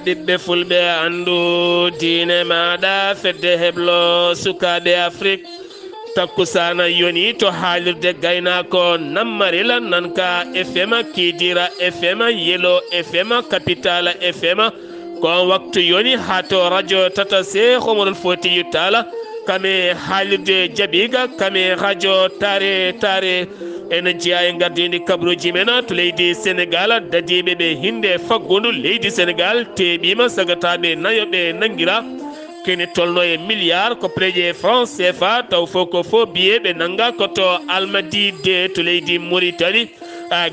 ɓiɓɓe fulɓe andu diine maɗa fedde heblo sukaɓe Afrique takkusana yoni to haalirde gaynako nammarila nanka FM Kidira FM Yelo FM Capital FM kon waktu yoni hato radio tata se homorol fotiyu tala kame haalirde jaɓiga kame radio tare ene jeeya e gardidi kabruji men to leydi Sénégal dadiɓe ɓe hinde faggudu leydi Sénégal teɓima sagataɓe nayoɓe nanguira kene tolno e milliard ko preje France CFA taw fof ko fo biye ɓe nanga koto Almadi de to leydi Mauritanie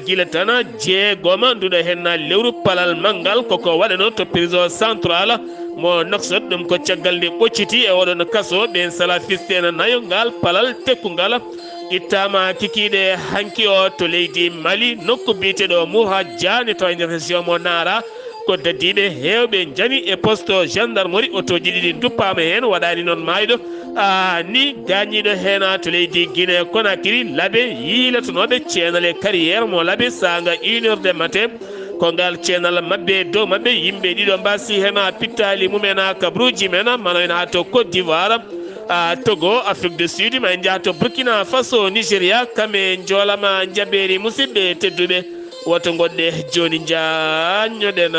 gila tan jeegoma nduɗo henna lewru palal mangal koko waɗano to prison central mo noksot ɗum ko caggal nde ɓocciti e oɗon kaso ɓen salafistene nayo ngal palal tekkungal ittama kikiɗe hanki o to leydi Mali nokku biteɗo Mouha Diane taw nder région mo Nara ko dadiɓe hewɓe jani e poste gendarmerie autoji ɗiɗi duppama hen waɗani noon mayɗo ni gañiɗo hena to leydi Guinée Conakry laaɓe yilatonoɓe ceenale carrière mo laaɓe saga 1h du matin ko ngal ceenal mabɓe dow mabɓe yimɓe ɗiɗo mbasi hena pittali mumena kabruji men manoen ha to Côte d'Ivoire Togo Afrique du Sud ma jaa to Burkina Faso Nigéria kame joolama jaɓeri musidɓe tedduɓe woto goɗɗe joni jañoɗen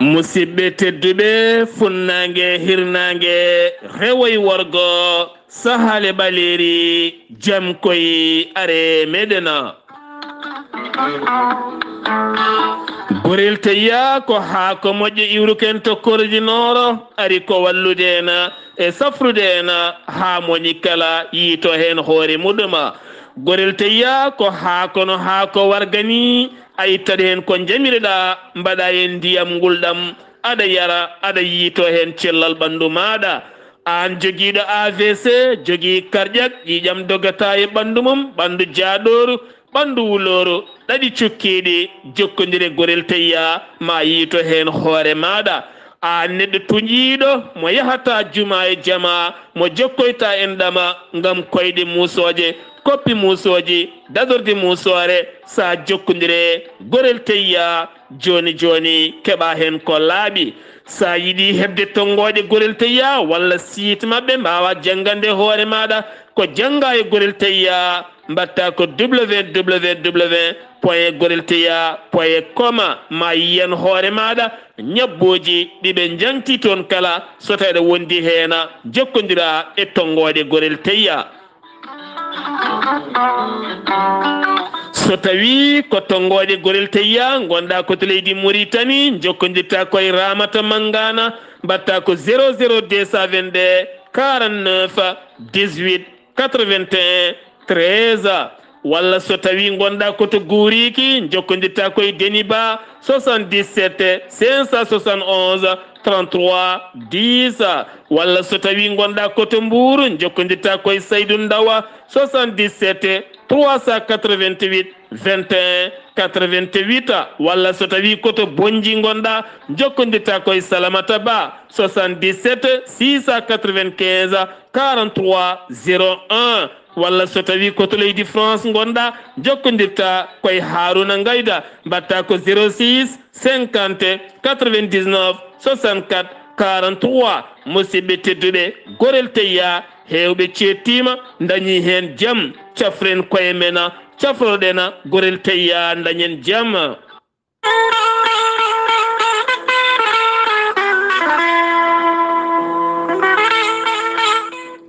musidɓe tedduɓe funnangue hirnangue rewoy worgo sahale ɓaleri jam koye are meɗena gorel teya ko haako moƴƴo iwruken to korjinoro ari ko wallude en e safrude en ha moñi kala yiito hen hoore muɗuma gorel teya ko haakono haako wargani a ittata hen ko jamireɗa mbaɗa hen ndiyam ngulɗam aɗa yara aɗa yiito hen cellal ɓandu maɗa an joguiɗo AVC jogui karƴak ƴiƴam dogata e ɓandu mum ɓandu jaaɗoru ɓandu wuloru ɗaɗi cukkiɗi jokkodire gorel teya ma yiito hen hoore maɗa a neɗɗo tuƴiɗo mo yahata juma e jama mo jokkoyta en ɗama gam koyɗe musoje koppi musoji dadorde musore sa jokkodire gorel teya joni keɓa hen ko laaɓi sa yiɗi hebde tongoje gorel teya walla site mabɓe mbawa janggande hoore maɗa ko jangga e gorel teya mbatta ko www.gorelteya.com ma yiyan hoore maɗa ñabboji ɗiɓe janti toon kala so tawi wondi hena jokkodira e tongoje gorel teya so tawi ko tongoje gorel teya gonɗa koto leydi Mauritanie jokkodirta koye Ramata Mangana mbatta ko 00222 49 18 81 13 walla so tawi gonɗa koto Gouriki jokkodirta koye Deniba 77 571 33 10 walla so tawi gonɗa koto Mbour jokkodirta koye Saydou Ndawa 77 388 21 88 walla so tawi koto Bonji gonɗa jokkodirta koye Salamata Ba 77 695 43 01 walla so tawi koto leydi France gonɗa jokkodirta koye Haruna Ngayda mbatta ko 06 50 99 64 43 musidɓe tedduɓe gorel teya hewɓe cettima dañi hen jaam cafren koye men cafroɗen gorel teya dañen jaam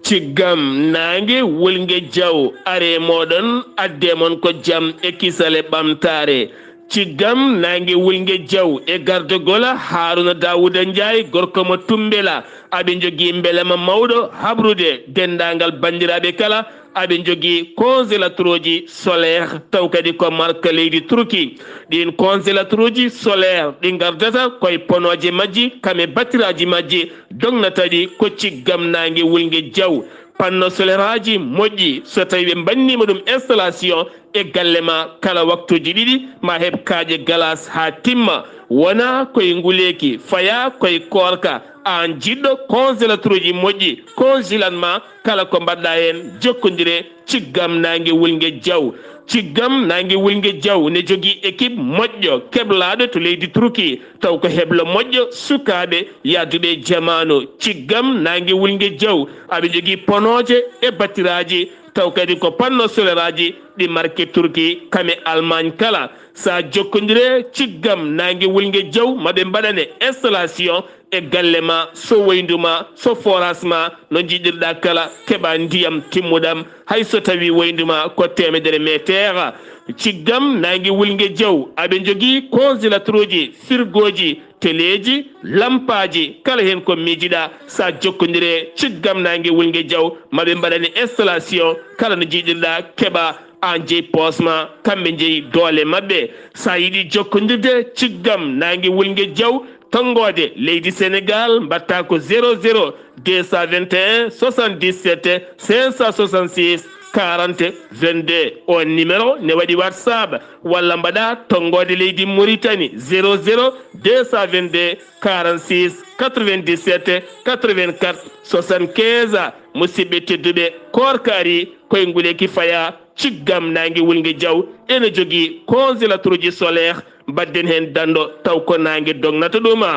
ciggam nangue wolgue diaw are moɗon addemon ko jaam e kisale ɓamtare ciggam nangue wolgue diaw e gardogola Haruna Dawouda Ndiaye gorko mo Tumbela aɓe jogui beelema mawɗo habrude dendagal bandiraɓe kala aɓe jogui congélateur uji solaire taw kadi ko marque leydi Turki ɗin congélateur uji solaire ɗi gardata koye ponoje majji kame batiraji majji dognataɗi ko ciggam nangue wolgue diaw panno soleraji moƴƴi so tawi ɓe bannima ɗum installation e galle ma kala waktuji ɗiɗi ma heɓ kaaƴe galas ha timma wona koye nguleki faya koye korka an jiɗɗo congélateur uji moƴƴi congélanma kala ko mbaɗɗa hen jokkodire ciggam nangue wulgue diaw ciggam nangue wulgue diaw ne jogui équipe moƴƴo keblaɗo to leydi Turki taw ko heblo moƴƴo sukaɓe yadduɓe jamanu ciggam nangue wulgue diaw aɓe jogui ponoje e battiraji taw kadi ko panno solaire aji ɗi marque Turki kame Allemagne kala sa jokkodire ciggam nangue wulgue diaw maɓe mbaɗane installation e galle ma so woynduma so forage ma no jiɗirɗa kala keɓa ndiyam timmuɗam hay so tawi woynduma ko 100 métre ciggam nangue wulgue diaw aɓe jogui congélateur uji frigoji téléji lampaji kala hen ko miijiɗa sa jokkodire ciggam nangue wulgue diaw maɓe mbaɗani installation kala no jiɗirɗa keɓa an jeeyi posma kamɓe jeeyi doole mabɓe sa yiiɗi jokkodirde ciggam nangue wulgue diaw tongode leydi Sénégal mbatta ko 00 221 77 566 40 22 on numéro ne waɗi WhatsApp walla mbaɗa tongode leydi Mauritanie 00 222 46 97 84 75 musidɓe tedduɓe korkari koye nguleki faya ciggam nangue wulgue diaw ene jogui congélateur uji solaire badden hen dando taw ko nangue dognata ɗuma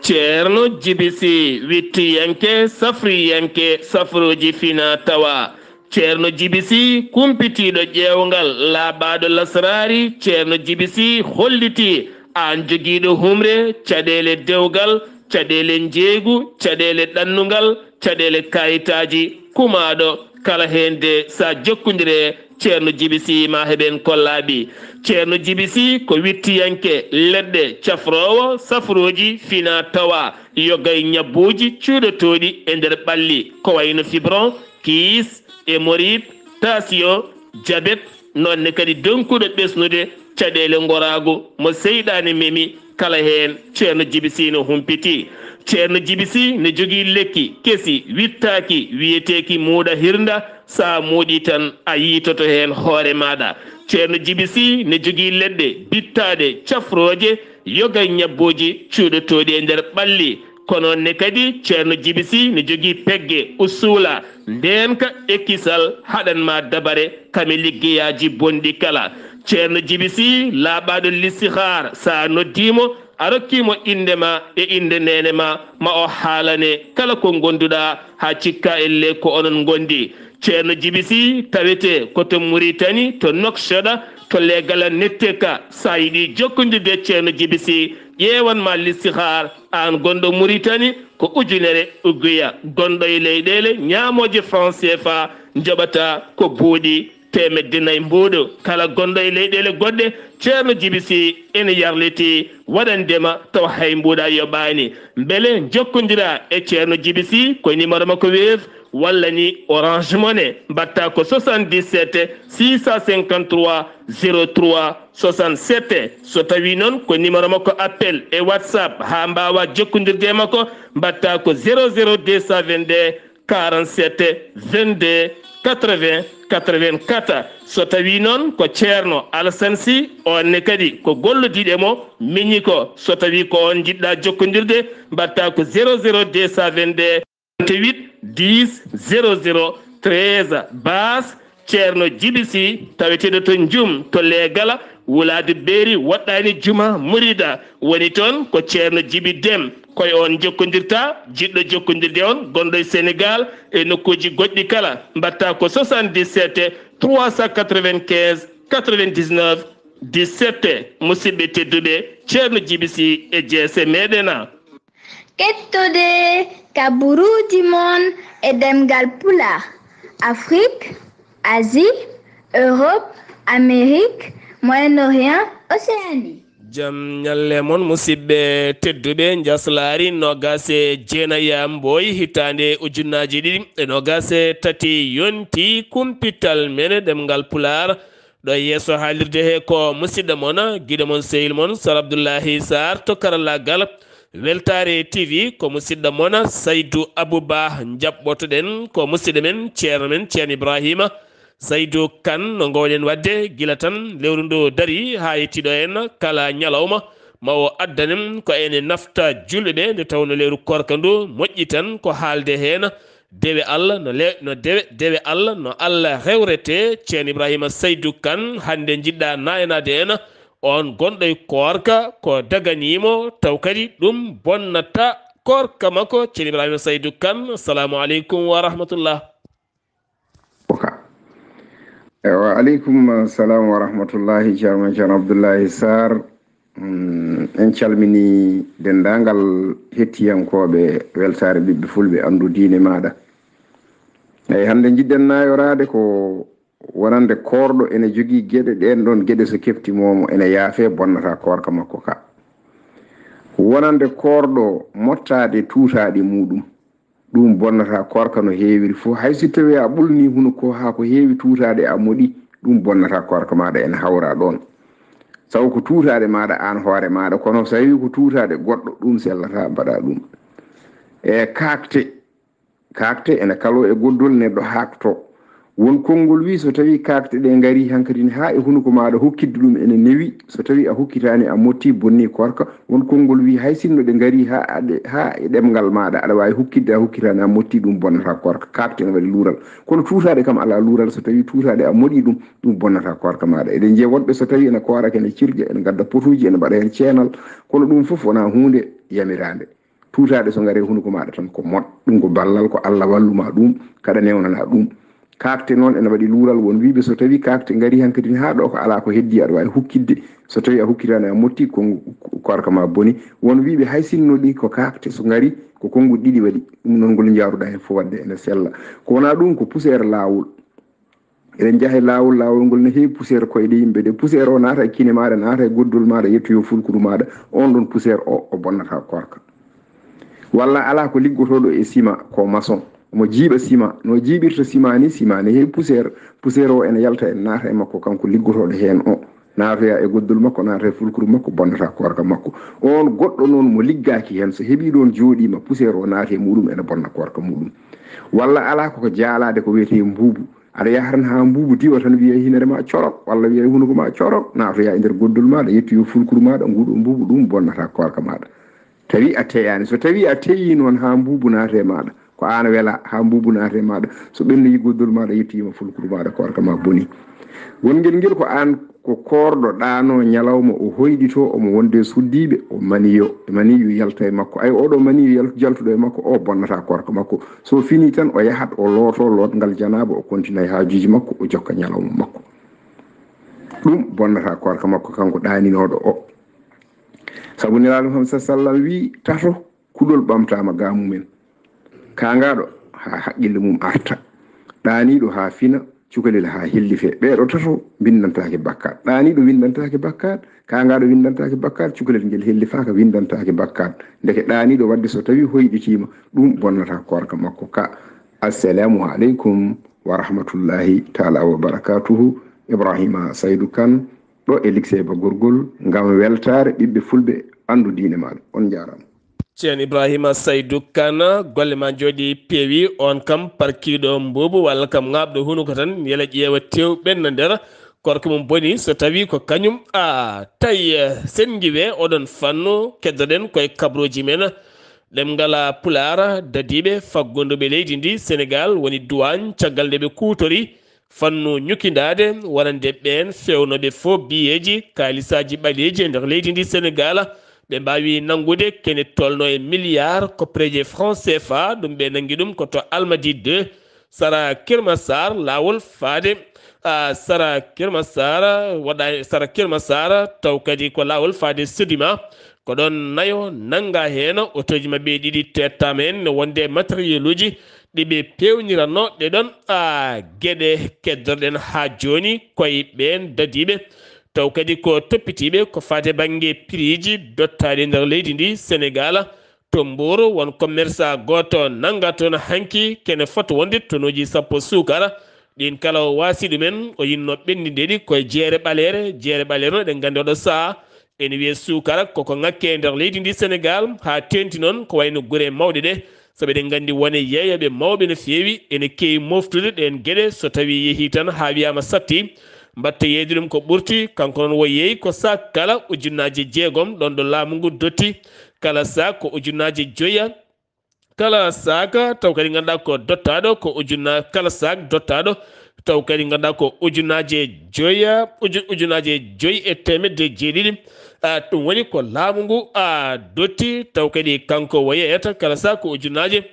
ceerno jibisi wittiyanke safriyanke safroji fina tawa ceerno jibisi kumpitiɗo ƴewgal laaɓaɗo lasrari ceerno jibisi holliti an joguiɗo humre caɗele dewgal caɗele jeeygu caɗele ɗannugal caɗele kayitaji kumaɗo kala hende sa jokkodire ceerno jibisi ma heɓen kollaɓi ceerno jibisi ko wittiyanke leɗɗe cafrowo safroji fina tawa yogay ñabbuji cuuɗotoɗi e nder ɓalli ko wayno fibron kiis hémorroïde tension diabète nonne kadi donkuɗo ɓesnude caɗele gorago mo seyɗani memi kala hen ceerno jibisi no humpiti ceerno jibisi ne jogui lekki kesi wittaki wiyeteki muuɗa hirda sa muuɗi tan a yitoto hen hoore maɗa ceerno jibisi ne jogui leɗɗe bittaɗe cafroje yoga ñabboji cuuɗotoɗi e nder ɓalli kono ne kadi ceerno jibisi ne jogui pegge usula ndenka ekkisal haɗanma dabare kame liggeyaji bonɗi kala ceerno jibisi laaɓaɗo listihar sa noddimo a rokkimo indema e inde nenema ma o haalane kala ko gonduɗa ha cikka elle ko onon gondi ceerno jibisi tawete koto Mauritanie to Nouakchott to legala netteka sa yiɗi jokkodirde ceerno jibisi ƴewanma listihar an gonɗo Mauritanie ko ujunere ugguya gonɗo e leyɗele ñamoje franc CFA joɓata ko buuɗi temedde mbuɗo kala gonɗo e leyɗele goɗɗe ceerno jibisi ene yarliti waɗandema taw hay mbuɗa yoɓani beele jokkodira e ceerno jibisi ko numéro makko Wave walla ni Orange Money mbatta ko 77 653 03 67 so tawi noon ko numéro makko appel e WhatsApp ha mbawa jokkodirde makko mbatta ko 00 222 47 22 80 84 so tawi noon ko ceerno Alassane Sy onne kadi ko gollodiɗe mo miñi ko so tawi ko on jiɗɗa jokkodirde mbatta ko 00 222 28 10 00 13 bas ceerno jibisi taweteɗo to jum to leegala wulade beeri waɗɗani juma murida woni toon ko ceerno jibi dem koye on jokkodirta jiɗɗo jokkodirde on gonɗo e Sénégal e nokkuji goɗɗi kala mbatta ko 77 395 99 17 musidɓe tedduɓe ceerno jibisi e jeese meɗena kettude kaburuji mon e ɗemngal pulaar Afrique Asie Europe Amérique Moyen-Orient Océanie jam ñalle mon musidɓe tedduɓe njeslaare nogase jeenaya mbooy hitande ujunnaji ɗiɗi e nogase tati yonti kumpital mene ɗemngal pulaar ɗo yeeso haalirde he ko musidɗo mon guiɗo mon sehil mon sar Abdullaahi Saar to karallagal Weltare TV ko musidɗo mon Saydou Abouba jaɓɓotoɗen ko musidɗo men ceerno Ibrahima Saydou Kane no gowɗen wadde gila tan lewru ndu dari ha yettiɗo en kala ñalawma ma o addanen ko ene nafta julɓeɓe nde tawno lewru korka ndu moƴƴi tan ko haalde hen dewe Allah no dewe Allah no Allah rewrete ceerno Ibrahima Saydou Kane hande jiɗɗa nayanade en on gonɗo e korka ko daganimo taw kadi ɗum bonnata korka makko ceerno Ibrahima Saydou Kane assalamu aleykum wa rahmatullah. Wa aleykum salam wa rahmatullahi ceerno Abdullaahi Saar en calmini dendagal hettiyankoɓe weltare ɓiɓɓe fulɓe andu diine maɗa. Eyi hande jiɗɗen nayorade ko wonande korɗo ene jogui gueɗe ɗen ɗon gueɗe so keftimomo ene yaafe bonnata korka makko ka. Wonande korɗo mottade tuutaɗe muɗum ɗum bonnata korka no heewiri fof hayso tawi a ɓulni huno ko ha ko heewi tuutade a moɗi ɗum bonnata korka maɗa ene hawra ɗon sabu ko tuutade maɗa an hoore maɗa kono so tawi ko tuutade goɗɗo ɗum sellata mbaɗa ɗum e kakte ene kalo e goddol neɗɗo hakto won konngol wi so tawi kakte ɗe ngari hankadin ha e hunuko maɗa hokkidde ɗum ene newi so tawi a hokkitani a motti bonni korka won konngol wi hay sinno ɗe ngari ha e ɗemngal maɗa aɗa wawi hokkidde a hokkitani a motti ɗum bonnata korka kakte ene waɗi luural kono tuutade kam ala luural so tawi tuutade a moɗi ɗum bonnata korka maɗa eɗen jeeya woɗɓe so tawi ene koraka ene cirja ene gadda potuji ene mbaɗa hen ceenal kono ɗum foof wona hunde yamirande tuutade so ngari hunuko maɗa tan ko moɗ ɗum ko ballal ko Allah walluma ɗum kaɗa newnana ɗum kakte noon ene waɗi luural won wiɓe so tawi kakte ngari hankadin ha ɗo ko ala ko heddi aɗa wawi hukkidde so tawi a hukkitani a motti korka ma boni won wiɓe hay sinno ɗi ko kakte so ngari ko konnguɗi ɗiɗi waɗi ɗum noon ngol jaruɗa hen fo wadde ene sella ko wona ɗum ko poussiére lawol eɗen jaaha lawol ngol ne heewi poussiére koyɗe yimɓe de poussiére o naata e kine maɗa naata e goddol maɗa yettoyo fulkuru maɗa on ɗon poussiére o bonnata korka walla ala ko liggotoɗo e ciment ko maçon mo jiiɓa ciment no jiiɓirta ciment ne heewi poussiére o ene yalta en naata e makko kanko liggotoɗo hen o naatoya e goddol makko naata e fulkuru makko bonnata korka makko on goɗɗo noon mo liggaki hen so heeɓi ɗon jooɗima poussiére o naata e muɗum ene bonna korka muɗum walla ala koko jaalade ko wiyete mbuubu aɗa yahan ha mbuubu diwa tan wiya hinere ma corok walla wiya hunuko ma corok naatoya e nder goddol maɗa yettoyo fulkuru maɗa nguɗo mbuubu ɗum bonnata korka maɗa tawi a teyani so tawi a teyi noon ha mbuubu naata e maɗa ko an wela ha mbuubu naata e maɗa so ɓennoyi goddol maɗa yettoyima fulkuru maɗa korka ma boni wongel ngel ko an ko korɗo ɗano ñalawma o hoyɗito omo wonde suddiɓe o maniyo yalta e makko ay oɗo maniyo jaltuɗo e makko o bonnata korka makko so fini tan o yahat o looto lotgal janaba o continue haajuji makko o jokka ñalawma makko ɗum bonnata korka makko kanko ɗaninoɗo o sabu nelaɗo ham sa sallam wi tato kuɗol ɓamtama ga mumen kangaɗo ha haqqille mum arta ɗaniɗo ha fina cukalel ha hellife ɓeɗo tato windantake bakkat ɗaniɗo windantake bakkat kangaɗo windantake bakkat cukalel ngel hellifaka windantake bakkat deke ɗaniɗo wadde so tawi hoyɗitima ɗum bonnata korka makko ka assalamu aleykum wa rahmatullahi taala wa barakatuhu Ibrahima Saydou Kane ɗo e lycée ba gorgol ngam weltare ɓiɓɓe fulɓe andu diine maɗa on jarama ceerno Ibrahima Saydou Kane golle ma jooɗi peewi on kam parkiɗo mbuubu walla kam ŋaɓɗo hunuko tan yela ƴeewa tewɓen no nder korka mum boni so tawi ko kañum tawi sen jiwe oɗon fannu keddoɗen koye kabroji men ɗemngal pulaar dadiɓe faggonduɓe leydi ndi Sénégal woni duwagne caggal nde ɓe kuutori fannu ñukindade wonande ɓen fewnoɓe fof biyeji kalisaji ɓaleji e nder leydi ndi Sénégal ɓe mbawi nangude kene tolno e milliard koppreje franc CFA ɗum ɓe nangi ɗum koto Almadi 2 Sara Kirmasar lawol faade Sara Kirmasar waɗa Sara Kirmasar taw kadi ko lawol faade Sedima ko ɗon nayo nanga hen otoji mabɓe ɗiɗi tettama hen no wonde matériel uji ɗiɓe pewniranno ɗe ɗon gueɗe keddorɗen ha joni koye ɓen dadiɓe taw kadi ko toppitiɓe ko fate banggue prix ji dottaɗe nder leydi ndi Sénégal to Mbour won commerçant goto nanga toon hanki kene foto wonde tonoji sappo sukara ɗin kala wasi ɗumen o yinno ɓendindeɗi koye jeere ɓalere no ɗen gandi oɗo saha ene wiye sukara koko ŋakke nder leydi ndi Sénégal ha tenti noon ko wayno gure mawɗe ɗe sabu eɗen gandi wone yeeyoɓe mawɓe no feewi ene kewi moftude ɗen gueɗe so tawi yeehi tan ha wiyama satti mbatta yeyde ɗum ko ɓurti kanko noon wo yeeyi ko sak kala ujunnaje 6 ɗon ɗo laamu ngu dotti kala sak ko ujunnaje 5 kala saka taw kadi ganduɗa ko dottaɗo ko kala sak dottaɗo taw kadi ganduɗa ko ujunnaje 5,750 ɗum woni ko laamu ngu dotti taw kadi kanko wo yeyata kala sak ko ujunnaje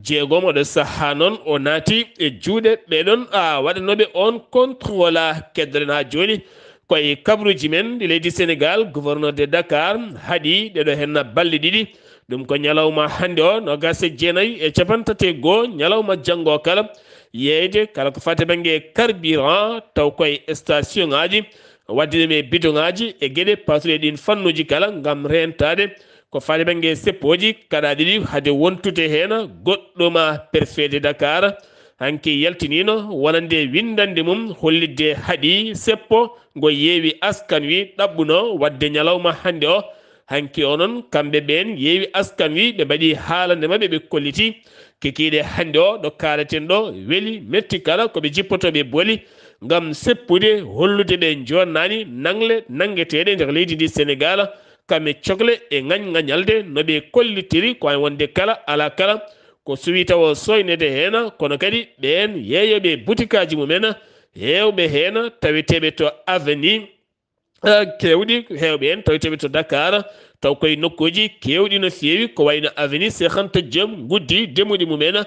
6 oɗo saha noon o naati e juuɗe ɓeɗon waɗanoɓe on contrôle keddoɗen ha joni koye kabruji men ɗi leydi Sénégal gouverneur de Dakar haaɗi ɗeɗo henna balɗe ɗiɗi ɗum ko ñalawma hande o 29 ñalawma janggo kala yeyde kala ko fate banggue carburant taw koye station ngaji wadde ɗum e bidon ngaji e gueɗe patuɗe ɗin fannuji kala gam rentade ko fate banggue seppoji kaɗa ɗiɗi hade wontude hen goɗɗoma préfet de Dakar hanki yaltinino wonande windande mum hollidde haaɗi seppo ngo yeewi askan wi ɗaɓɓuno wadde ñalawma hande o hanki onon kamɓe ɓen yeewi askan wi ɓe mbaɗi haalande mabɓe ɓe kolliti kikiɗe hande o ɗo kaleten ɗo weeli metti kala koɓe jippotoɓe booli gam seppude hollude ɓe jonnani nangle nangueteɗe nder leydi ndi Sénégal kamɓe cohle e gañalde noɓe kollitiri ko wonde kala ala kala ko suwi taw soynede hen kono kadi ɓen yeeyoɓe butikaji mumen hewɓe hen taweteɓe to avenue kewɗi hewɓe hen taweteɓe to Dakar taw koye nokkuji kewɗi no feewi ko wayno avenue Cheikh Anta Diop guddi demuɗi mumen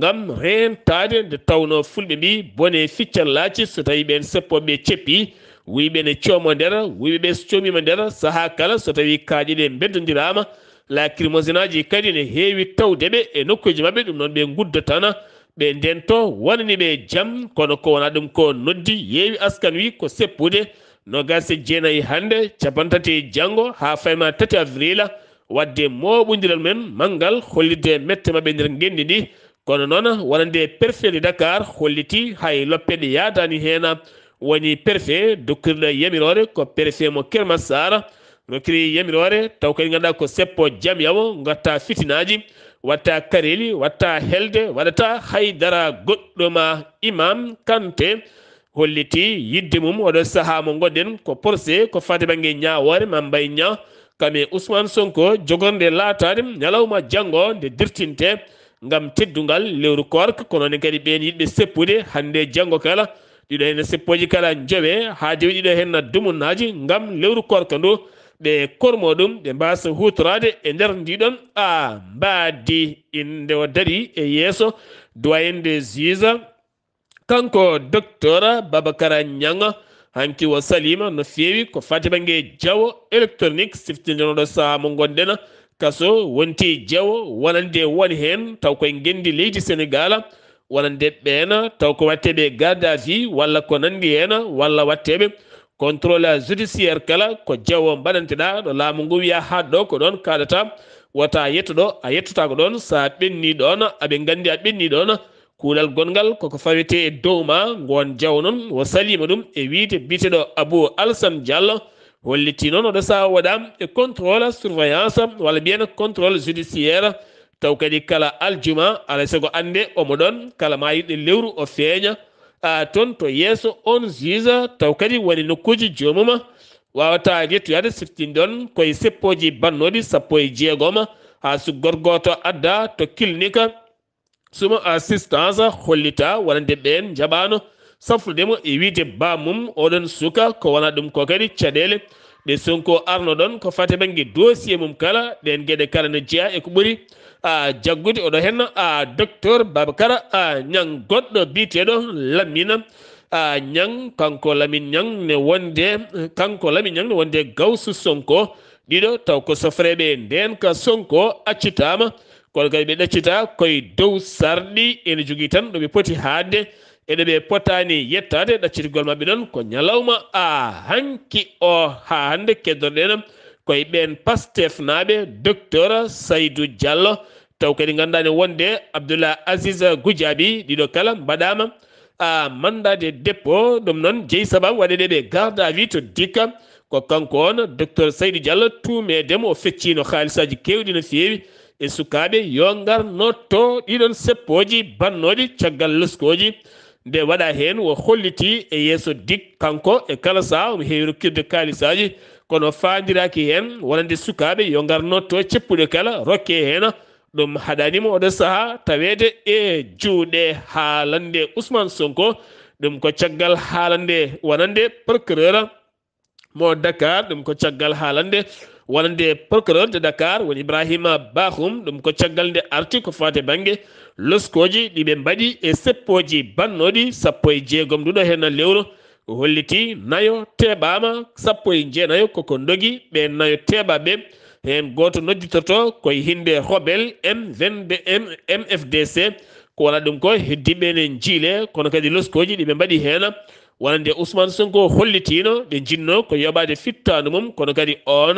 gam rentade nde tawno fulɓe mbi bone ficcallaci so tawi ɓen seppoɓe ceppi wiɓe ne coomo nder wiɓeɓe so coomima nder saaha kala so tawi kaaƴeɗe beddodirama lacrymogène aji kadi ne heewi tawdeɓe e nokkuji mabɓe ɗum noon ɓe guddotana ɓe ndento wonaniɓe jaam kono ko wona ɗum ko noddi yeewi askan wi ko seppude 29 hande 30 janggo ha fayma 3 avril wadde moɓodiral men manggal hollidde mette mabɓe nder gendi ndi kono noon wonande préfet de Dakar holliti hay loppeɗe yadani hen woni préfet dokkirɗo yamirore ko préfet mo Kerma Sara rokkiri yamirore taw kadi ganduɗa ko seppo jaam yawo gatta fitinaji watta kareli watta helde waɗata haydara goɗɗoma imam Kanté holliti yidde mum oɗo saaha mo gonɗen ko procès ko fate banggue ñawore Mame Mbaye Niang kame Ousmane Sonko jogorde laatade ñalawma janggo nde dirtinte gam teddugal lewru korka kono ne kadi ɓen yiɗɓe seppude hande janggo kala ɗiɗo hen seppoji kala jowe ha dewi ɗiɗo hen dumunnaji gam lewru korka ndu ɓe kormo ɗum ɓe mbasa hutorade e nder ndiɗon mbadi inde o daari e yeeso doyen des juges kanko docteur Babacara Niang hanki o salima no feewi ko fati banggue jawo électronique siftindenoɗo saaha mo gonɗen kaso wonti jawo wonande woni hen taw koye gendi leydi Sénégal wonande ɓen taw ko watteɓe garde à vue walla ko nandi hen walla watteɓe contrôle judiciaire kala ko jawo mbaɗanteɗa ɗo laamu ngu wiya haɗɗo ko ɗon kaɗata wata yettoɗo a yettota ko ɗon sa ɓenni ɗon aɓe gandi a ɓenni ɗon kuulal gongal koko fawete e dow ma gon jaw noon o salima ɗum e wiide biteɗo Abou Alassane Diallo holliti noon oɗo saha waɗam e contrôle surveillance walla mbiyen contrôle judiciaire taw kadi kala aljuma alay sago ande omo ɗon kala ma yiɗɗe lewru o feeña toon to yeeso on juge taw kadi woni nokkuji jomuma wawata yettoyade siftinde on koye seppoji bannoɗi 16 ha suggorgoto adda to clinique suma assistance hollita wonande ɓen jaɓano safrudemo e wiide bamum oɗon suka ko wona ɗum ko kadi caɗele ɗe Sonko arno ɗon ko fate banggue dossier mum kala ɗen gueɗe kala ne jeeya e ko ɓuuri jaggude oɗo hen docteur Babacara Niang goɗɗo biteɗo Lamine Niang kanko Lamine Niang ne wonde Gawsu Sonko ɗiɗo taw ko sofreɓe nden ka Sonko accitama kono kadi ɓe ɗaccita koye dow sarɗi ene jogui tan ɗoɓe poti haadde eɗe ɓe potani yettade ɗaccitigol mabɓe ɗon ko ñalawma hanki o ha hande keddorɗen koye ɓen Pastef naɓe docteur Saydou Diallo taw kadi gandani wonde Abdoulaye Aziz Goudiaby ɗiɗo kala mbaɗama mandat de dépôt ɗum noon jeeyi sabab waɗede ɓe garde à vue to dikka ko kanko on docteur Saydou Diallo tumedemo o feccino haalisaji kewɗi no feewi e sukaɓe yo garnotto ɗiɗon seppoji bannoɗi caggal leskoji nde waɗa hen wo holliti e yeeso dik kanko e kala saha omo heewi rokkirde kaalisaji kono fadiraki hen wonande sukaɓe yo garnotto ceppuɗe kala rokke hen ɗum haɗanimo oɗo saaha tawede e juuɗe haalande Ousmane Sonko ɗum ko caggal haalande wonande procureur mo Dakar ɗum ko caggal haalande wonande procureur de Dakar woni Ibrahima Bakhoum ɗum ko caggal nde arti ko fate banggue leskoji ɗiɓe mbaɗi e seppoji bannoɗi 16 nduɗo hen lewru holliti nayo teɓama 19 koko dogi ɓe nayo teɓaɓe hen goto nodditorto koye hinde Rebel MFDC ko wona ɗum ko heddiɓe ne jiile kono kadi leskoji ɗiɓe mbaɗi hen wonande Ousmane Sonko hollitino ɓe jinno ko yoɓade fittanu mum kono kadi on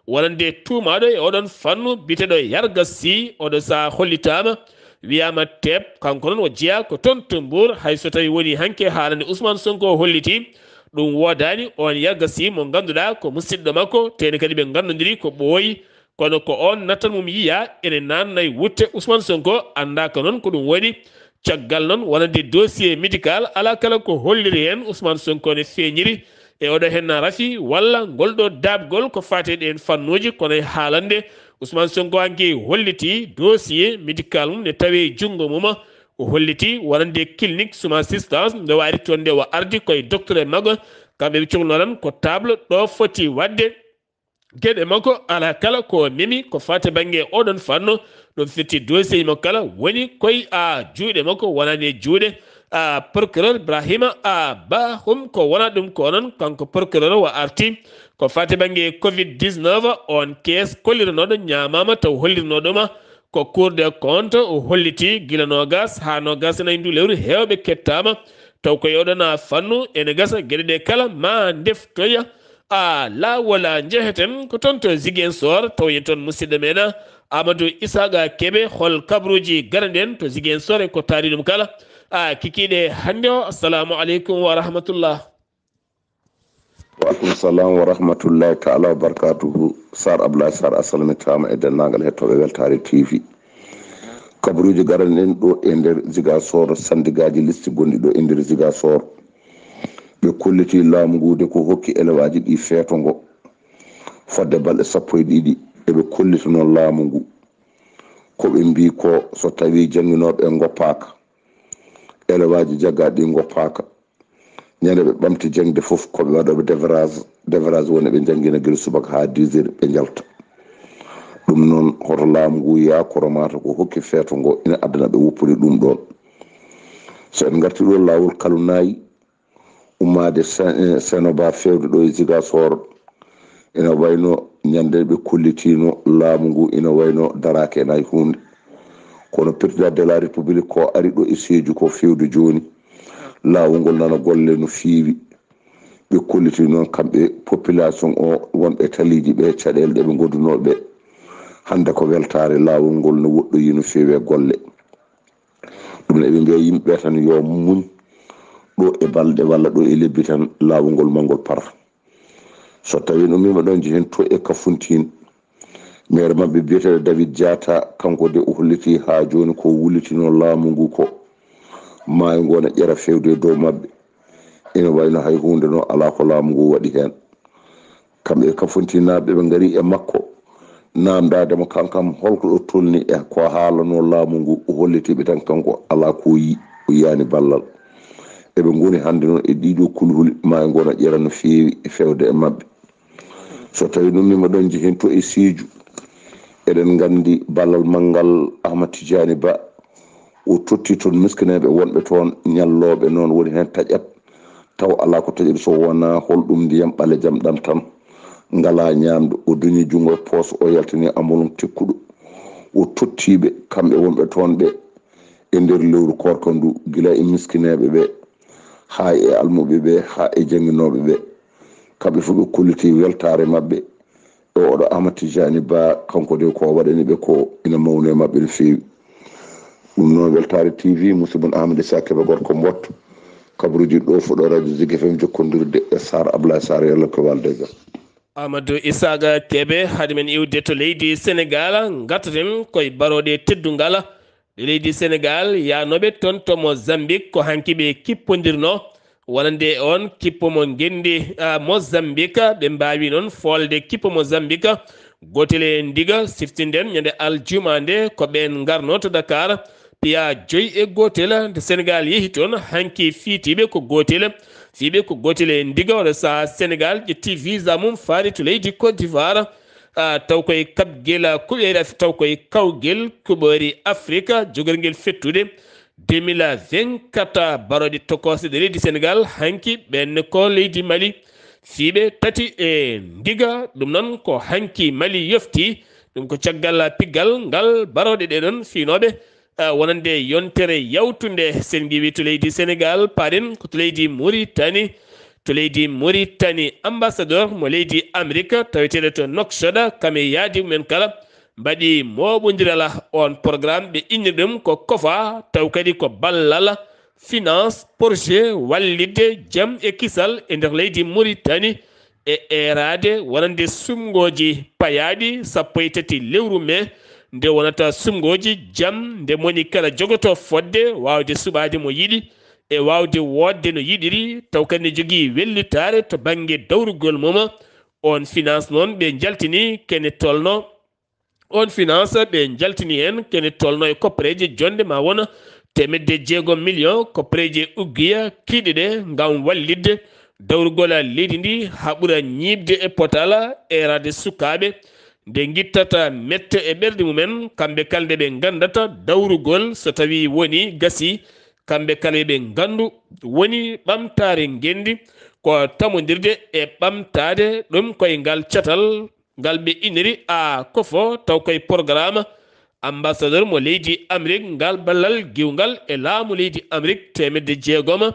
wonande tumaɗo e oɗon fannu biteɗo Yarga Sy oɗo sa hollitama wiyama teeb kanko noon o jeeya ko toon to Mbour hayso tawi woni hanke haalande Ousmane Sonko holliti ɗum wodani on Yarga Sy mo ganduɗa ko musidɗo makko tene kadi ɓe gandodiri ko ɓooyi kono ko on nattan mum yiya ene nannayi wutte Ousmane Sonko anda ko noon ko ɗum waɗi caggal noon wonande dossier médical ala kala ko holliri hen Ousmane Sonko ne feeñiri e oɗo hen rafi walla ngolɗo dabgol ko fateɗe en fannuji kono e haalande Ousmane Sonko hanki holliti dossier médical mum ne tawi jungo mum o holliti wonande clinique suma assistance nde wari toon nde o ardi koye docteur e maggo kamɓe ɓe cohlunoran ko table ɗo foti wadde gueɗe makko ala kala ko memi ko fate banggue oɗon fanno ɗum firti dossier mo kala woni koye juuɗe makko wonani juuɗe procureur Ibrahima Bakhoum ko wona ɗum ko noon kanko procureur o arti ko fate banggue covid-19 on kees kollirnoɗo ñamama taw hollirnoɗoma ko cour des comptes o holliti gila nogas ha nogas nayi ndu lewru hewɓe kettama taw koye oɗon fannu ene gasa gueɗeɗe kala ma deftoya lawola jeheten ko toon to Ziguinchor taw yen toon musidɗo meɗen Amadou Isaga Kebe hol kabruji garanden to Ziguinchor e ko taari ɗum kala kikiɗe hande o assalamu aleykum wa rahmatullah. Waaleykum salam wa rahmatullahi taala wa barakatuhu. Sar Abdullaahi Saar assalmitama e dennagal hettoɓe Weltare TV. Kabruji garanden ɗo e nder Ziguinchor sandigaji listi gonɗi ɗo e nder Ziguinchor ɓe kolliti laamu ngu de ko hokki élewaji ɗi feeto ngo fodde balɗe 12 eɓe kolliti noon laamu ngu koɓe mbi ko so tawi jangguinoɓe goppaka élewaji jaggaɗi goppaka ñande ɓe ɓamti jangde foof koɓe waɗoɓe dévrage woni ɓe jangguina guila subaka ha 10 heures ɓe jalta ɗum noon hoto laamu ngu yakoro mata ko hokki feeto ngo ina addana ɓe woppude ɗum ɗon so en garti ɗo lawol kalunayi ummade Sénoba fewde ɗo e Ziguinchor ina wayno ñande ɓe kollitino laamu ngu ina wayno darake enayi hunde kono président de la république ko ari ɗo e Sédhiou ko fewde joni laawol ngol nana golle no feewi ɓe kolliti noon kamɓe population o wonɓe taliji ɓe caɗele ɗe ɓe gondunoɓe hande ko weltare laawol ngol no woɗɗoyi no feewi e golle ɗum eɓe mbiya yimɓe tan yo muñ ɗo e balɗe walla ɗo e lebbi tan laawol ngol mangol para so tawi no mima ɗon jehen to e Kafountine maire mabɓe biyeteɗo David Diatta kanko de o holliti ha joni ko wullitino laamu ngu ko maayo ngo ne ƴera fewde dow mabɓe ina wayno hay hunde no ala ko laamu ngu waɗi hen kamɓe Kafountine naɓe ɓe gaari e makko namdademo kankam holko ɗo tolni e ko haalano laamu ngu o hollitiɓe tan kanko ala ko yi o yiyani ballal eɓe goni hande noon e ɗiɗo kulhuli maayo ngo ne ƴera no feewi e fewde e mabɓe so tawi ɗum mima ɗon jehen to e Sédhiou eɗen gandi ballal manggal Ahmad Tidiani Ba o totti toon miskineɓe wonɓe toon ñalloɓe noon woni hen taƴat taw ala ko taƴiɗo so wona holɗum ndiyam ɓalejam ɗam tan ngala ñamde o dañi jungo e poos o yaltini amolum tekkuɗo o tottiɓe kamɓe wonɓe toon ɓe e nder lewru korka ndu gila e miskineɓe ɓe ha e almuɓe ɓe ha e jangguinoɓe ɓe kamɓe fof ɓe kolliti weltare mabɓe e oɗo Ahmad Tidiani Ba kanko de ko waɗani ɓe ko ina mawni e mabɓe no feewi ɗum noon Weltare TV musidɓe Amadou Issa Kebe gorko mbotto kabaruji ɗo fuɗoraji Zik FM jokkodirde e Saar Abdullaahi Saar yalla ko walde jam. Amadou Isaga Kebe hade men iwde to leydi Sénégal gattaten koye barode teddungal leydi Sénégal yanoɓe toon to Mozambique ko hanki ɓe kippodirno wonande on kippo mo gendi Mozambique ɓe mbawi noon folde kippo Mozambique gotel e ndiga siftinden ñande aljuma nde ko ɓen garno to Dakar piya 5-1 nde Sénégal yeehi toon hanki fiitiɓe ko gotel fiiɓe ko gotel e ndiga oɗo saha Sénégal ƴetti visa mum faari to leydi Côte d'Ivoire taw koye kabguel kuɓeri taw koye kawguel kuɓori Afrique jogorguel fettude 2024 barode tokosde leydi Sénégal hanki ɓenne ko leydi Mali fiiɓe 3 e ndiga ɗum noon ko hanki Mali yofti ɗum ko caggal piggal ngal barode ɗeɗon fiinoɓe wonande yontere yawtunde sen giwi to leydi Sénégal paɗen ko to leydi Mauritanie ambassadeur mo leydi Amérique taweteɗe to Nouakchott kame yaadi mumen kala mbaɗi moɓodirala on programme ɓe inni ɗum ko kofa taw kadi ko ballal finance projet wallidde jaam e kisal e nder leydi Mauritanie e erade wonande sumgoji payaɗi 13 lewru mai nde wonata sumgoji jaam nde moni kala jogoto fodde wawde suɓade mo yiɗi e wawde wodde no yiɗiri taw kadi ne jogui wellitare to banggue dawrugol mum on finance noon ɓe jaltini kene tolno on finance ɓe jaltini hen kene tolno e koppareje jonde ma wona 6 million koppareje uggiya kiɗe ɗe ngam wallidde dawrugol leydi ndi ha ɓuura ñibde e potala erade sukaɓe nde guittata mette e ɓerɗe mumen kamɓe kalde ɓe gandata dawrugol so tawi woni gasi kamɓe kala ɓe gandu woni ɓamtare gendi ko tamodirde e ɓamtade ɗum koye ngal catal ngal ɓe iniri kofo taw koye programme ambassadeur mo leydi Amérique ngal ballal giwgal e laamu leydi Amérique 6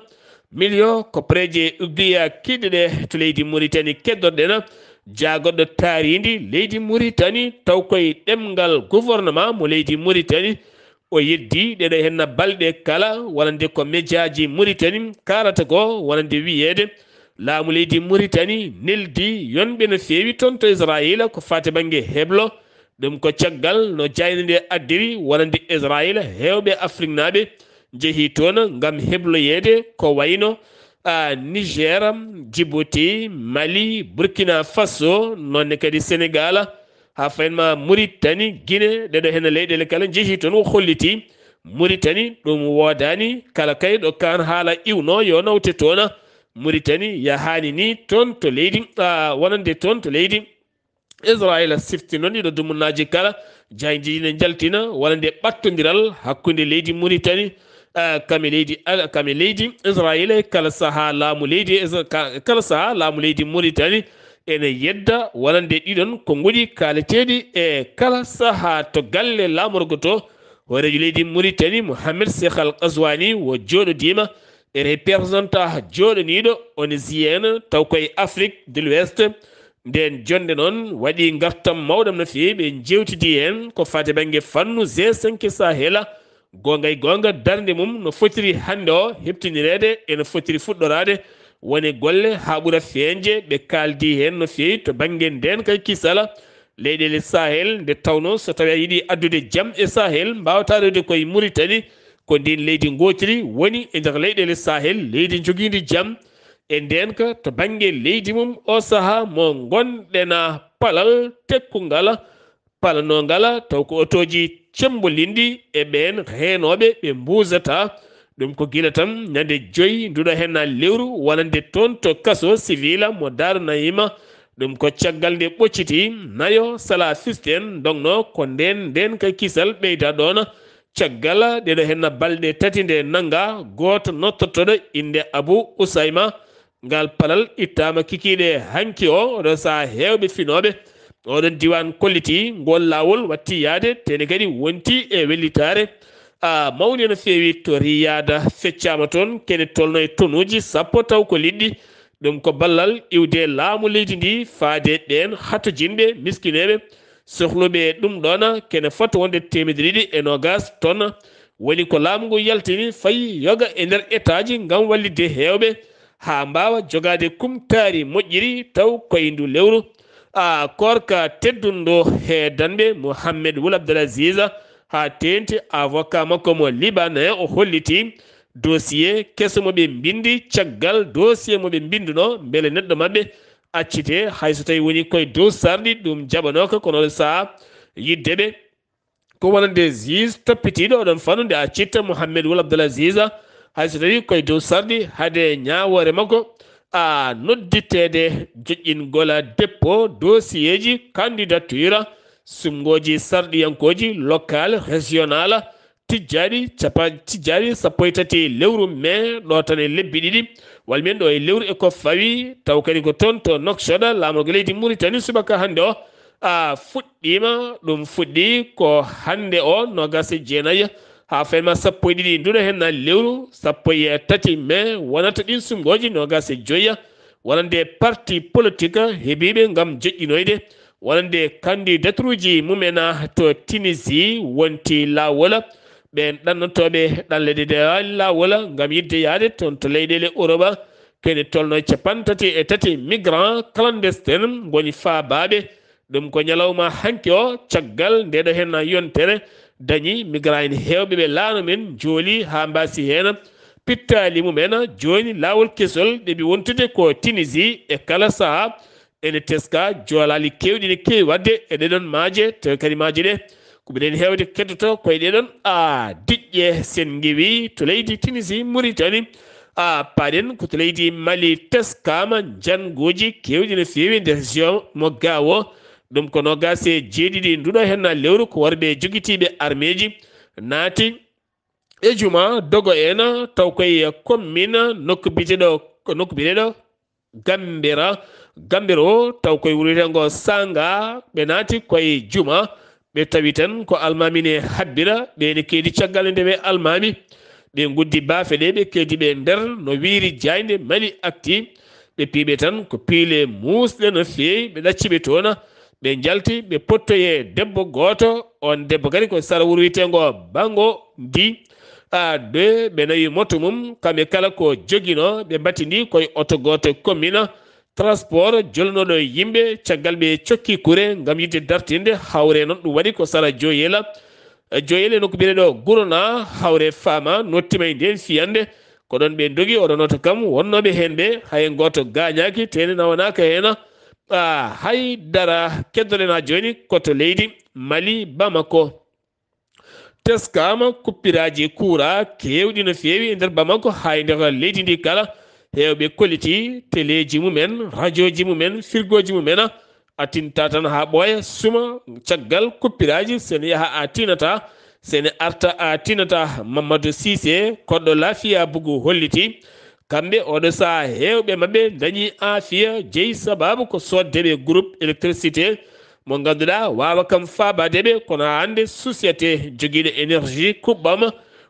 million koppareje uggiya kiɗɗe ɗe to leydi Mauritanie keddoɗen jagoɗɗo taaridi leydi Mauritanie taw koye ɗemngal gouvernement mo leydi Mauritanie o yeddi ɗeɗo henna balɗe kala wonande ko médiaji Mauritanie kalata ko wonande wiyede laamu leydi Mauritanie neldi yonɓe no feewi toon to Israël ko fate banggue heblo ɗum ko caggal no jayde nde addiri wonande Israël hewɓe Afrique naɓe jeehi toon gam hebloyede ko wayno Niger, Djibouti, Mali, Burkina Faso, nonne kadi Sénégal, ha faynma Mauritanie, Guinée, ɗeɗo hen leyɗele kala jeehi toon o holliti Mauritanie ɗum wodani kala kay ɗo kan haala iwno yo nawte toon Mauritanie yahani ni toon to leydi wonande toon to leydi Israël sifti noon ɗiɗo dumunnaji kala jayji ne jaltina wonande ɓattodiral hakkude leydi Mauritanie kame leydi Israël kala saha laamu leydi Mauritanie ene yedda wonande ɗiɗon ko goɗi kaleteɗi e kala saha to galle lamorgo to horejo leydi Mauritanie Mohamed Cheikh Al Qazwani wo joɗodima e représentant joɗaniɗo one ziyene taw koye Afrique de l'Ouest nden jonde noon waɗi gartam mawɗam no fewi ɓe jewtidi hen ko fate banggue fannu G5 Sahel gonga e gonga darde mum no fotiri hande o heptinirede ene fotiri fuɗɗorade woni golle ha ɓuura feeñje ɓe kaldi hen no fewi to banggue nden kay kisala leyɗele Sahel nde tawno so tawi a yiiɗi addude jaam e Sahel mbawata rewde koye Mauritanie ko ndin leydi gotiri woni e nder leyɗele Sahel leydi joguidi jaam e nden ka to banggue leydi mum o saaha mo gonɗena palal tekkugal palanogal taw ko otoji cembolindi e ɓen heenoɓe ɓe mbusata ɗum ko gila tan ñande 5 nduɗo hen lewru wonande toon to kaso civil mo Darou Naima ɗum ko caggal nde ɓocciti nayo sala fisten dongno ko nden kay kisal ɓeyda ɗon caggal ɗeɗo hen balɗe 3 nde nanga goto nottotoɗo inde Abou Ousayma ngal palal ittama kikiɗe hanki o oɗo saha hewɓe finoɓe oɗon diwan kolliti ngol lawol watti yaade tene kadi wonti e wellitare mawni no fewi to riyada feccama toon kene tolno e tonnuji 10 taw ko liɗɗi ɗum ko ballal iwde laamu leydi ndi faade ɗen hatojinɓe miskineɓe sohluɓe ɗum ɗon kene fota wonde 220 tonnes woni ko laamu ngu yaltini fayi yoga e nder étaji ngam wallidde heewɓe ha mbawa jogade kumtari moƴƴiri taw koye ndu lewru korka teddunɗo heedanɓe Mouhamed Wul Abdelaziz ha tenti avocat makko mo libanais o holliti dossier keso moɓe bindi caggal dossier moɓe binduno beele neɗɗo mabɓe accite hayso tawi woni koye dow sarɗi ɗum jaɓanoka kono saha yiddeɓe ko wonande juge toppitiɗo oɗon fannude a citta Mouhamed Wul Abdelaziz hayso tawi koye dow sarɗi hade ñawore makko nodditede joƴƴingola dépôt dossier ji candidature sumgoji sarɗiyankoji local régional tijjaɗi sappo e tati lewru mai ɗo tan e lebbi ɗiɗi walmin ɗo e lewru eko fawi taw kadi ko toon to Nouakchott laamogo leydi Mauritanie subaka hande o fuɗɗima ɗum fuɗɗi ko hande o nogas e jeenayi ha fayma sappo e ɗiɗi nduɗo hen lewru sappo e tati mai wonata ɗin sumgoji nogas e joyya wonande parti politique heeɓiɓe gam joƴƴinoyde wonande candidature uji mumena to Tunisie wonti lawol ɓen ɗannotoɓe ɗanleɗe de lawol gam yidde yaade toon to leyɗele Europe kene tolno capantati e tati migrant clandestin goni faabaɓe ɗum ko ñalawma hanki o caggal ndeɗo hen yontere dañi migrant en hewɓe ɓe laano men jooli ha mbasi hen pittali mumen joni lawol kesol ɗeɓi wontude ko Tunisie e kala saaha ene teska joolali kewɗi ne kewi wadde e ɗeɗon maaje to kadi maaje ɗe ko ɓiɗen hewde keddoto koye ɗeɗon diƴƴe sen gewi to leydi Tunisie Mauritanie paɗen ko to leydi Mali teskama jangoji kewɗi no fewi nder région mo gawo ɗum ko nogas e jeeɗiɗi nduɗo hen lewru ko worɓe joguitiɓe armeji naati e juma dogo en taw koye commune nokku biteɗo Gambira o taw koye wuretengo Sanga ɓe naati koye juma ɓe tawi tan ko almamine habbira ɓene keedi caggal nde ɓe almami ɓe guddi baafe ɗe ɓe keedi ɓe nder no wiiri jayde Mali acti ɓe piiɓe tan ko piile musɗe no feewi ɓe ɗacciɓe toon ɓe jalti ɓe pottoye debbo goto on debbo kadi ko sara wuro witeego Bango Ndi de ɓe nawi moto mum kamɓe kala ko joguino ɓe mbattidi koye oto goto commune transport jolnoɗo yimɓe caggal ɓe cokki kure gam yidde dartinde hawre noon ɗum waɗi ko sara joyela nokku biyeɗo Gurna hawre fama nottima e nden fiyande ko ɗon ɓe dogi oɗon oto kam wonnoɓe hen ɓe hay goto gañaki tene nawanaka hen hay dara keddoɗen ha joni koto leydi Mali Bamako teskama kuppiraji kuura kewɗi no fewi e nder Bamako hay nder leydi ndi kala hewɓe kolliti téléji mumen radio ji mumen firgoji mumen atinta tan ha ɓooya suma caggal kuppiraji sene yaaha a tinata sene arta a tinata Mamadou Cissé koɗɗo laafiya bugu holliti kamɓe oɗo saha hewɓe mabɓe dañi afiya jeeyi sababu ko soddeɓe groupe électricité mo ganduɗa wawa kam fabadeɓe kono hande société joguiɗo énergie kuɓɓam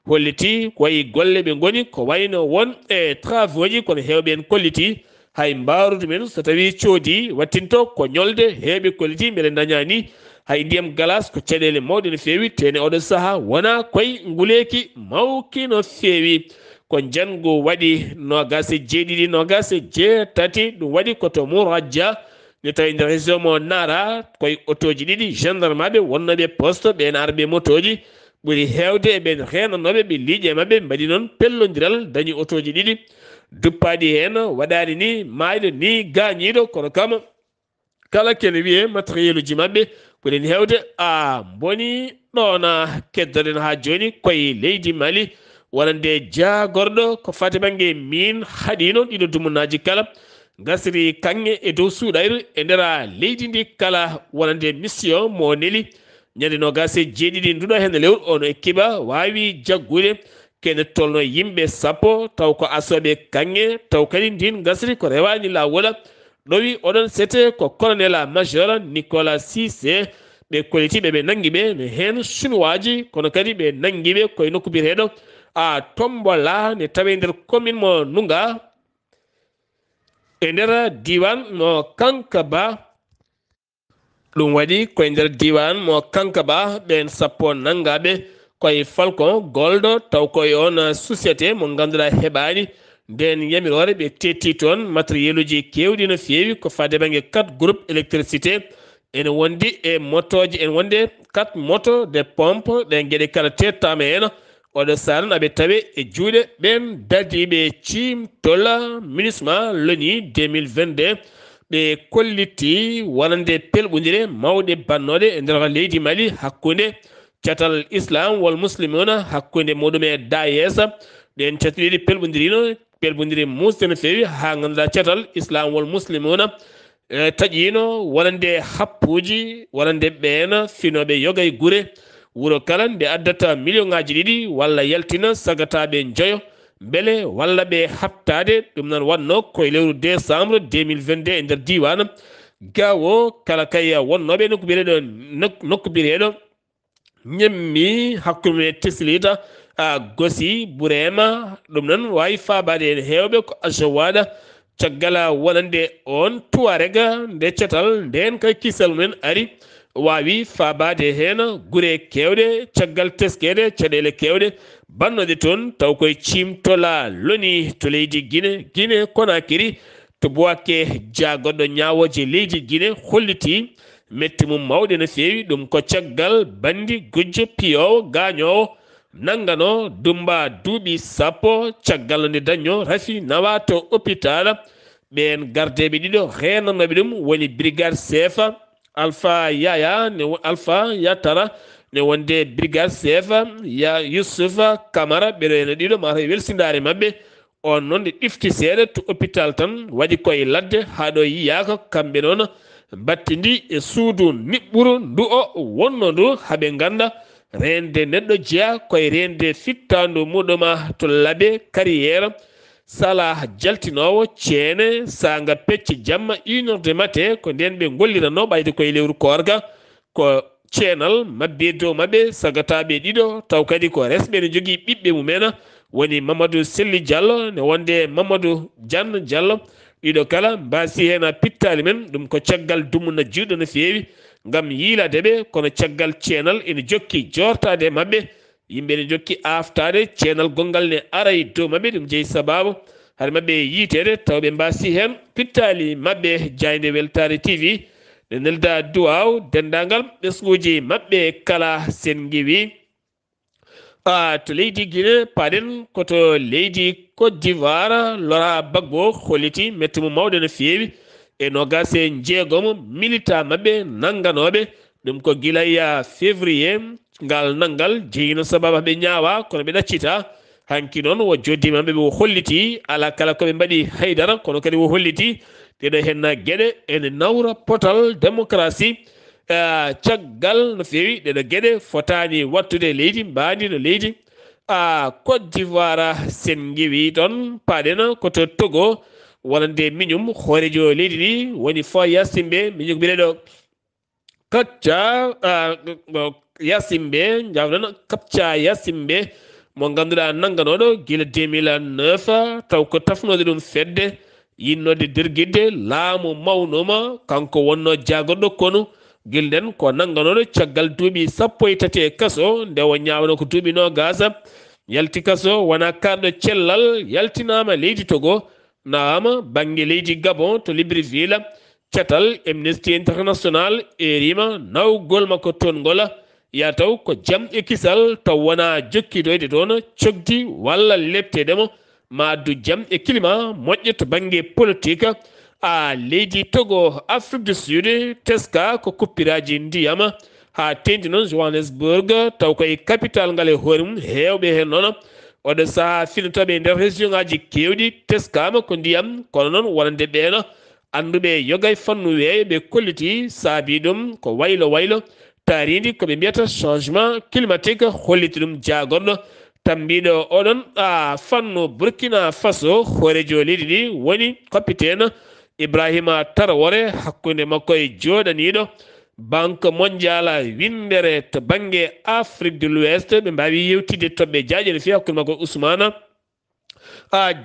holliti koye golle ɓe goni ko wayno won e travaux ji kono hewɓe en kolliti hay mbarude men so tawi coodi wattinto ko ñolde hewɓe kolliti beele dañani hay ndiyam galas ko caɗele mawɗe no fewi tene oɗo saaha wona koye nguleki mawki no fewi ko jango waɗi nogas e jeeɗiɗi nogas e jeetati ɗum waɗi koto Mouradja ne tawi nder région mo Nara koye autoji ɗiɗi gendarme ɓe wonnoɓe poste ɓen arɓe motoji ɓuri hewde eɓen renanoɓe ɓe liiƴe mabɓe mbaɗi noon pellodiral dañi autoji ɗiɗi duppaɗi hen waɗani ni mayɗo ni gañiɗo kono kam kala kene wiye matériel uji mabɓe ɓuren hewde boni ɗona keddoɗen ha joni koye leydi Mali wonande jagorɗo ko fati banggue min haɗino ɗiɗo dumunaji kala gasri kanŋe e dow suuɗayru e nder leydi ndi kala wonande mission mo neeli ñande nogas e jeeɗiɗi nduɗo hen lewru ono ekkiba wawi jaggude kene tolno yimɓe sappo taw ko asoɓe kanŋe taw kadi ndin gasri ko rewani lawola ɗowi oɗon sete ko colonel major Nicolas Cissé ɓe kollitiɓe ɓe nanguiɓe no hen chinois kono kadi ɓe nanguiɓe koye nokku biyeteɗo Tombola ne tawe nder commune mo Nunga e nder diwan mo Kankaba ɗum waɗi koye nder diwan mo Kankaba ɓen sappo nangaɓe koye Falcon Gold taw koye on société mo ganduɗa heɓani nden yamirore ɓe tetti toon matériel uji kewɗi no fewi ko fade banggue 4 groupe électricité ene wondi e motoji en wonde 4 moto de pompe ɗe gueɗe kala tettama hen oɗo saran aɓe tawe e juuɗe ɓen dardiɓe cimtola munissement loni 2022 ɓe kolliti wonande pelɓodire mawɗe bannoɗe e nder leydi Mali hakkude catal islam wal muslimuna hakkude muɗum e dayesa ɗen catuɗiɗi pelɓodiri musde no fewi ha ganduɗa catal islam wal muslimuna taƴino wonande happuji wonande ɓeena finoɓe yoga e guure wuro kala nde addata million ngaji ɗiɗi walla yaltina sagataɓe joyo beele walla ɓe habtade ɗum nan wanno koye lewru décembre 2022 e nder diwan gawo kala kay wonnoɓe nokku bireɗo ñemmi hakkude teslita gosi burema ɗum nan wawi fabade en hewɓe ko ajowaɗa caggal wonande on tuwarega nde catal nden kay kisal mumen ari wawi fabade hen guure kewɗe caggal teskede caɗele kewɗe bannoɗe toon taw koye cimtola loni to leydi Guinée Conakry to Bouaké Dia goɗɗo ñawoje leydi Guinée holliti metti mum mawɗe no fewi ɗum ko caggal bandi gujjo piyowo gañowo nangano dumba duuɓi sappo caggal nde daño rafi nawa to hôpital ɓen gardeɓe ɗiɗo renanoɓe ɗum woni brigade chef Alpha Yatara ne wonde brigade chef ya Youssoufa Camara ɓeɗo ene ɗiɗo mata welsindare mabɓe on noon ɗe ɗifti seeɗa to hôpital tan waɗi koye ladde haɗo yiyaka kamɓe noon battidi e suudu niɓɓuru ndu o wonno ndu haaɓe ganda rende neɗɗo jeeya koye rende fittandu muɗuma to laaɓe carriére sala jaltinowo ceene saga pecce jamma 1 heure du matin ko nden ɓe gollirano ɓayde koye lewru korga ko ceenal mabbe dow mabɓe sagataɓe ɗiɗo taw kadi ko resɓe ne jogui ɓiɓɓe mumen woni Mamadou Selli Diallo ne wonde Mamadou Diane Diallo ɗiɗo kala mbasi hen pittali men ɗum ko caggal dumna juuɗo no fewi gam yiiladeɓe kono caggal ceenal ene jokki jortade mabɓe yimɓe ne jokki aftade ceenal gongal ne aray dow mabɓe ɗum jeeyi sababu haade mabɓe yiitede tawɓe mbasi hen pittali mabɓe Jayde Weltare TV ɗe nelda duwaw dendagal ɓesguji mabɓe kala sen giwi to leydi Guinée paɗen koto leydi Côte d'Ivoire Laurent Gbagbo holliti metti mum mawɗe no fewi e nogase jeegom milita mabɓe nanganoɓe ɗum ko guilaya février ngal nanggal jeeyino sababu ɓe ñaawa kono ɓe ɗaccita hanki noon wo joddimaɓe ɓe holliti ala kala koɓe mbaɗi haydara kono kadi wo holliti ɗeɗo henna gueɗe ene nawra potal démocratie caggal no fewi ɗeɗo gueɗe fotani wattude leydi mbadi no leydi Côte d'Ivoire sen giwi ɗon paɗen koto Togo wonande miñum hoorejo leydi ɗi woni fo yasimɓe miñum biɗeɗo kacca yasimɓe jawɗon kapca yasimɓe mo ganduɗa nangganoɗo guila 2009 taw ko tafnode ɗum fedde yinnode derguidde laamu mawnuma kanko wonno jagorɗo konu guilɗen ko nangganoɗo caggal duuɓi 13 kaso nde o ñawno ko duuɓi nogasa yalti kaso wona karɗo cellal yaltinama leydi Togo nawama banggue leydi Gabon to Libreville catal Amnesty International erima nawgol makko toon ngola ya taw ko jam e kisal taw wona jokkidoyde toon cogdi walla leptedemo ma addu jam e climat moƴƴo to banggue politique leydi Togo Afrique du Sud teska ko kuppiraji ndiyama ha tendi noon Johannesburg taw koye capital ngal e hoore mum hewɓe hen noon oɗo saaha finnotoɓe nder région ngaji kewɗi teskama ko ndiyam kono noon wonande ɓeeno anduɓe yogay fannu weeyo ɓe kolliti saabi ɗum ko waylo taaridi koɓe mbiyata changement climatique holliti ɗum jagorɗo tambiɗo oɗon fannu Burkina Faso hoorejo leydi ɗi woni capitaine Ibrahima Traoré hakkude makko e joɗaniɗo banque mondiale windere to banggue Afrique de l'Ouest ɓe mbawi yewtide toɓɓe jaaƴe no fewi hakkude makko Ousmane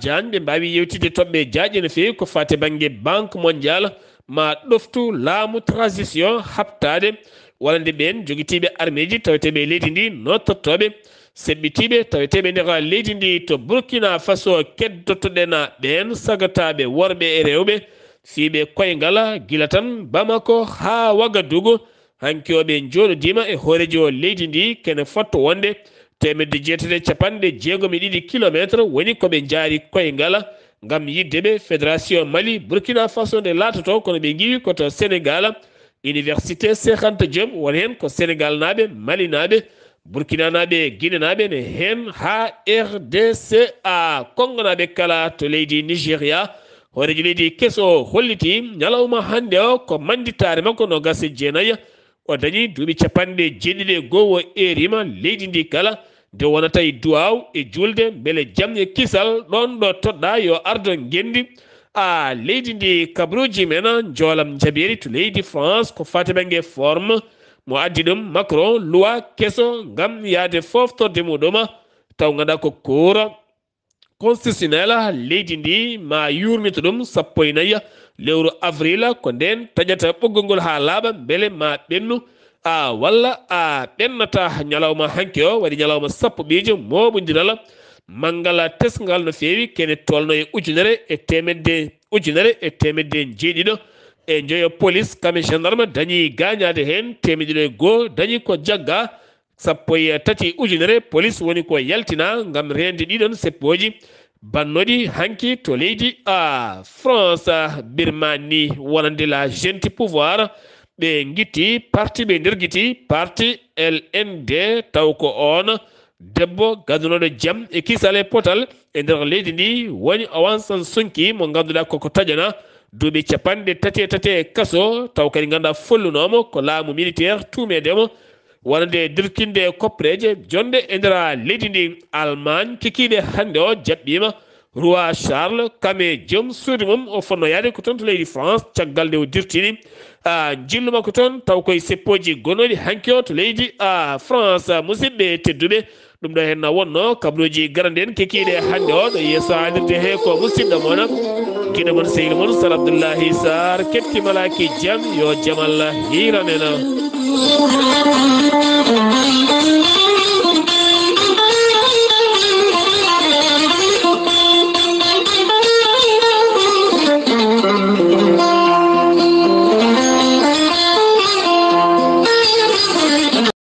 Diagne ɓe mbawi yewtide toɓɓe jaaƴe no fewi ko fate banggue banque mondiale ma ɗoftu laamu transition habtade walande ɓen jogitiɓe armeji taweteɓe leydi ndi nottortoɓe seɓɓitiɓe taweteɓe nder leydi ndi to Burkina Faso keddotoɗen ɓen sagataɓe worɓe e rewɓe fiɓe koyngal gila tan Bamako ha Wagadugu hankoɓe joɗodima e hooreji o leydi ndi kene fotto wonde 750 kilométre woni koɓe jaari koyngal ngam yiddeɓe fédération Mali Burkina Faso nde latoto kono ɓe giwi koto Sénégal université Cheikh Anta Diop woni hen ko Sénégal naɓe Mali naɓe Burkina naɓe Guinée naɓe ne hen ha RDCA Congo naɓe kala to leydi Nigéria horeji leydi keso holliti ñalawma hande o ko manditare makko no gase jeenayya o dañi duuɓi 70 erima leydi ndi kala nde wonata e duwaw e julde beele jaam e kisal ɗon ɗo toɗɗa yo ardo gendi leydi ndi kabruji men joolam jaɓeri to leydi France ko fati banggue forme mo addi ɗum Macron loi keso ngam yaade foftorde muɗum taw ganduɗa ko cour constitutionnel leydi ndi ma yurnita ɗum 14 lewru avril ko nden taƴata ɓoggol ngol ha laaɓa beele ma ɓennu walla ɓennata ñalawma hanke o waɗi ñalawma sappo ɓiijo moɓodiral mangala tesgal no feewi kene tolno e ujunere e temedde jeeɗiɗo e joyo police kame gendarme dañi gañade hen 101 dañi ko jagga 13 ujunere police woni ko yaltina ngam rende ɗiɗon seppoji bannoɗi hanki to leydi France Birmanie wonande la gente pouvoir ɓe guitti parti ɓe nder guitti parti LND taw ko on debbo gandunoɗo jaam e kisal e potal e nder leydi ndi woni Aung San Suu Kyi mo ganduɗa koko taƴana duuɓi 33 kaso taw kadi ganduɗa follunomo ko laamu militaire tumedemo wonande dirtinde koppreje jonde e nder leydi ndi Allemagne kikiɗe hande o jaɓɓima roi Charles kame joom suudu mum o fonno yaade ko toon to leydi France caggal nde o dirtini jillu makko toon taw koye seppoji gonoɗi hanki o to leydi France musidɓe tedduɓe ɗum ɗo hen wonno kabaruji garande en kekiɗe hande o ɗo yeeso halirde he ko musidɗo moon guiɗo moon sehil moon Sar Abdullaahi Saar kettimalaki jaam yo jaam Allah hiranena